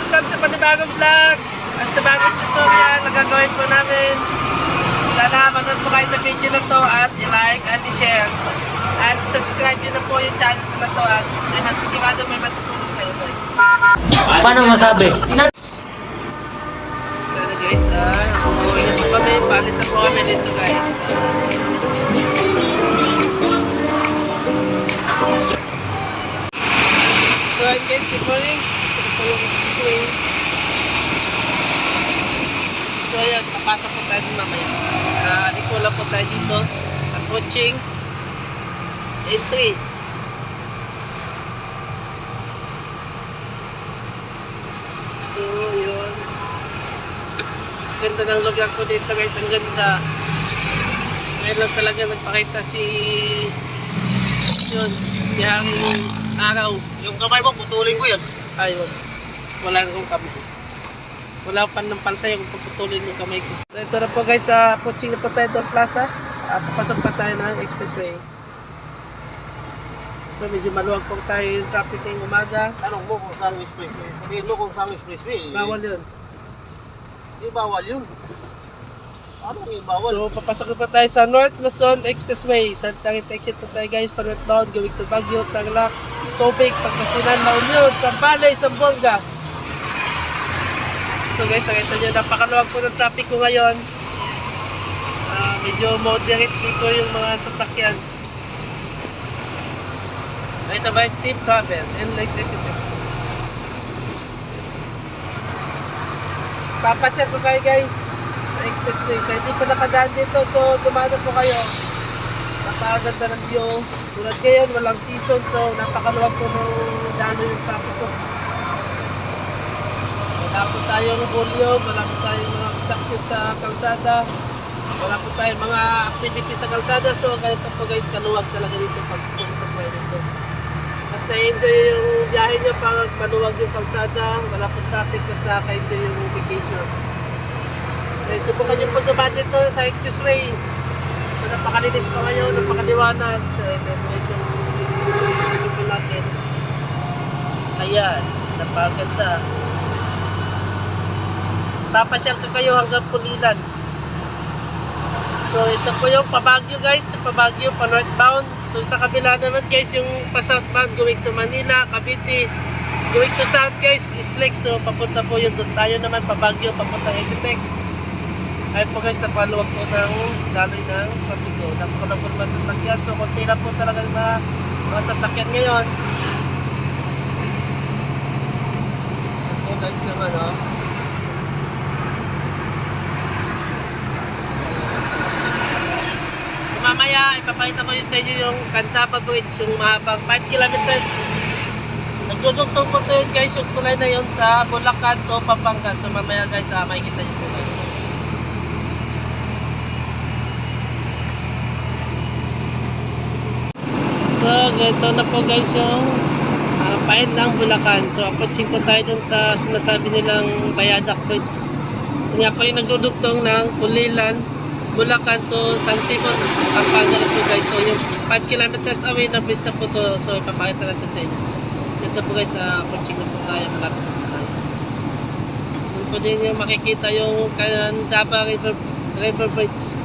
welcome sa panibagong vlog at sa bagong tutorial na gagawin po namin. Sana manood po kayo sa video na to at i-like at i-share at subscribe nyo na po yung channel ko na to at sigurado may matutulong kayo guys. Paano masabi? So guys, umuwi na po kami, palis na po kami dito guys. So guys, good morning. Ito po yung expressway. So ayan, papasok po tayo din mamaya. Liko lang po tayo dito. Approaching entry. So yun. Ganda ng lugar ko dito guys. Ang ganda. Ngayon lang talaga nagpakita si Haring Araw. Yung kamay mo, putulin ko yan. Ayun. Wala akong kamay. Wala pa ng pansay kung pagputulin yung kamay ko. So ito na po guys, approaching na po tayo doon plaza. Papasok pa tayo ng expressway. So medyo maluwag po tayo yung traffic ngayong umaga. Tanong mo kung saan expressway. Sabihin mo kung saan expressway. Bawal yun. Hindi bawal yun. Ano yung bawal? So papasok na po tayo sa North Luzon Expressway. Sa target exit po tayo guys, pa northbound, going to Baguio, Tarlac, Subic, Pagkasinan, La Union, Zambales, Zamboanga. So guys, nakita nyo, napakaluwag po ng traffic ko ngayon. Medyo moderate dito yung mga sasakyan. Ito ba, safe travel and like residence. Papasyal po kayo guys sa expressway. So hindi pa nakadaan dito, so dumano po kayo. Napakaganda ng view. Tulad ngayon, walang season, so napakaluwag po ng dano yung traffic ko. Wala po tayong volume, wala po tayong mga obstruction sa kalsada, wala po tayong mga activity sa kalsada, so ganito po guys, kaluwag talaga dito pag pumunta po dito. Basta enjoy yung biyahe nyo pag maluwag yung kalsada, wala po traffic, basta nakaka-enjoy yung vacation. Okay, subukan nyo po dumaan dito sa expressway. So napakalinis pa ngayon, napakaliwanag. So ito po guys yung expressway natin. Ayan, napakaganda. Papasyal ko kayo hanggang Pulilan. So ito po yung pa-Baguio guys, pa-Baguio, pa-northbound. So sa kabila naman guys, yung pa-southbound going to Manila, Cavite. Going to south guys, Islay. So papunta po yun doon. Tayo naman pa-Baguio, papunta SMX. Ayun po guys, napaluwag po ng daloy ng traffic ko. Napakulang po mga sasakyan. So konti lang po talaga yung mga sasakyan ngayon. Ito po guys yung ano. Mamaya, ipapakita ko yun sa inyo yung Candaba Bridge, yung mahabang 5 kilometers. Nagdudugtong po ito yun guys, yung tulay na yun sa Bulacan to Pampanga. So mamaya guys, makikita nyo po guys. So, ganito na po guys yung paid ng Bulacan. So approaching po tayo dun sa sinasabi nilang Bayadak Bridge. Yun nga po yung nagdudugtong ng Pulilan, Bulacan to San Simon, Pampanga na po guys. So yung 5 kilometers away na bridge na po to. So ipapakita natin sa inyo. So ito po guys, approaching na po tayo, malapit na po tayo. Doon po din yung makikita yung Candaba River Bridge.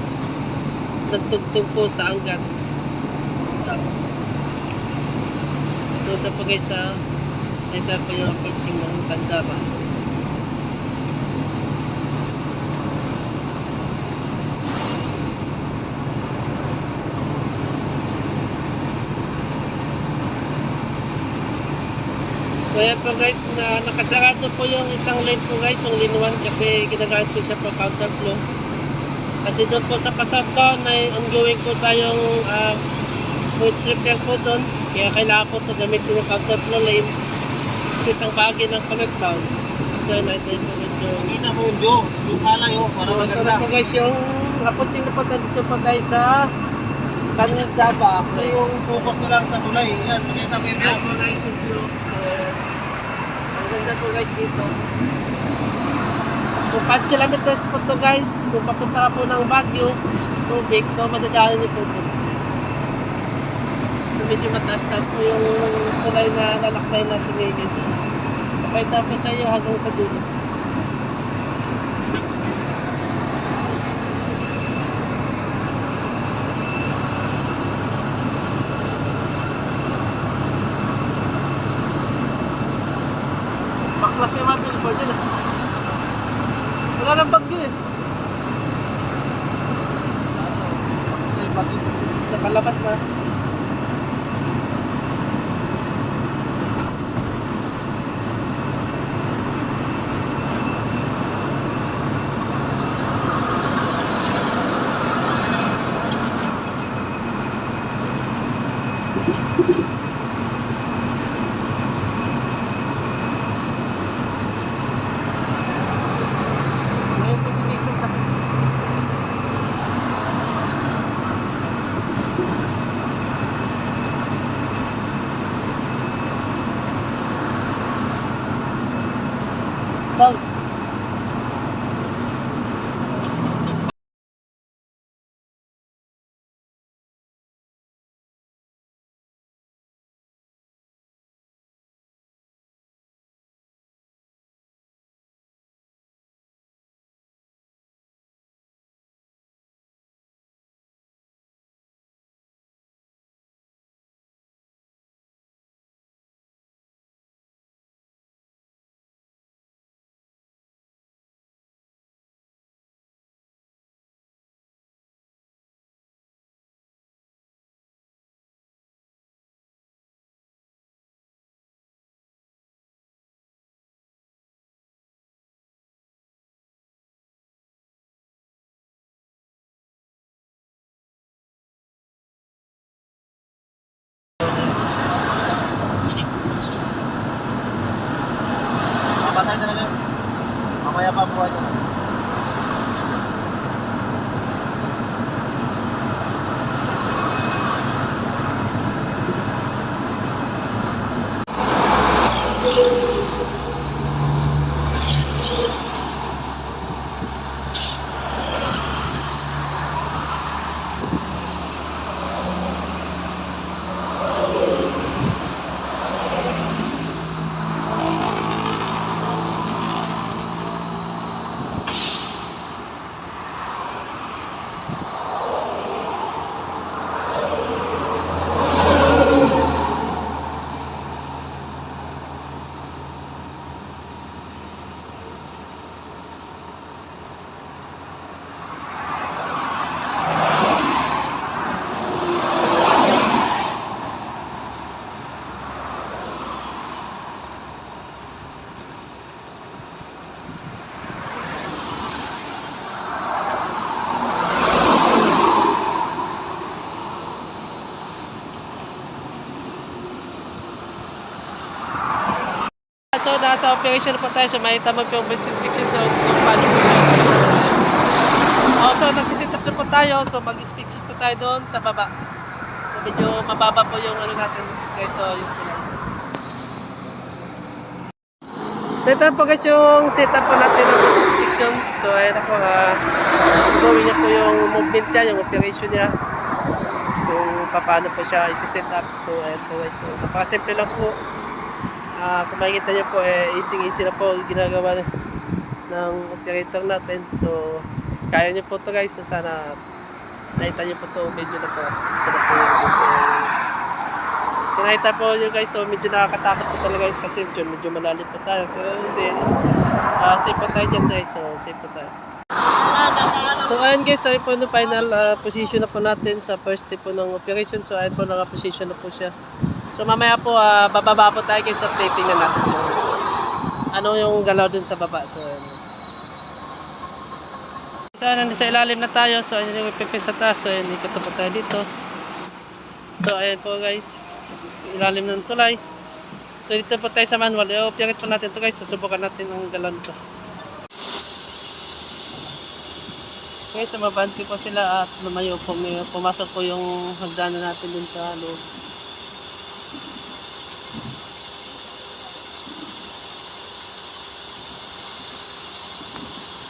Nagtugtog po sa Angat. So ito po guys, ito po yung approaching ng Candaba. So ayan po guys, nakasarado po yung isang lane po guys, yung lane 1 kasi ginagamit ko siya po counterflow. Kasi doon po sa pa-southbound ay ongoing po tayong bridge repair po doon. Kaya kailangan po ito gamitin yung counterflow lane sa isang bahagi ng northbound. So ayan, ito po guys yung Kita mo yung palay oh, para so ito maganda. na po guys yung approaching na po dito po tayo sa Candaba. Ito yung focus na lang sa tulay. Yan, makita mo Ayan po guys yung view. So ang ganda po guys dito. So 5 kilometers po to guys. Kung papunta ka po ng Baguio, Subic, so madadaanan niyo po po. So medyo mataas-taas po yung tulay na lalakbay natin ngayon guys. Pakita po sa iyo hanggang sa dulo. Baklas yung mga billboard yun. Wala lang bagyo eh. Kasi bakit? Nakalabas na. Ngayon po si Mrs. ah. Sounds. Mamatay talaga yun. Mamaya pa buhay niya. So, nasa operation po tayo. So, makita mo po yung bridge inspection. So, kung paano po yung so, nagsisit up na po tayo. So, mag-inspection po tayo doon sa baba. So, medyo mababa po yung ano natin. Guys, so, yun po lang. So, ito na po guys yung setup po natin ng bridge inspection. So, ayan na po. Gawin niya po yung movement niya, yung operation niya. Kung paano po siya isi-set up. So, ayan po guys. So, napakasimple lang po. Kung makikita nyo po, easy na po ginagawa ng operator natin. So, kaya nyo po ito guys. So, sana nakita nyo po ito medyo na po. Ito na po yun. So, kinakita po nyo guys. So, medyo nakakatakot po talaga guys kasi medyo malalim po tayo. Pero hindi. Safe po tayo dyan guys. So, safe po tayo. So, ayan guys. So, ayun po no, final position na po natin sa first step po ng operation. So, ayan po naka-position na po siya. So mamaya po bababa po tayo guys at titingnan natin yung ano yung galaw dun sa baba. So nasa ilalim na tayo. So ayun yung ipipin sa taas. So ayun, ikot po tayo dito. So ayan po guys, ilalim ng tulay. So dito po tayo sa manual. I-operate po natin to guys. Susubukan natin ang galaw nito. Guys, mabante po sila at lumayo po. Pumasok po yung hagdanan natin dun sa loob.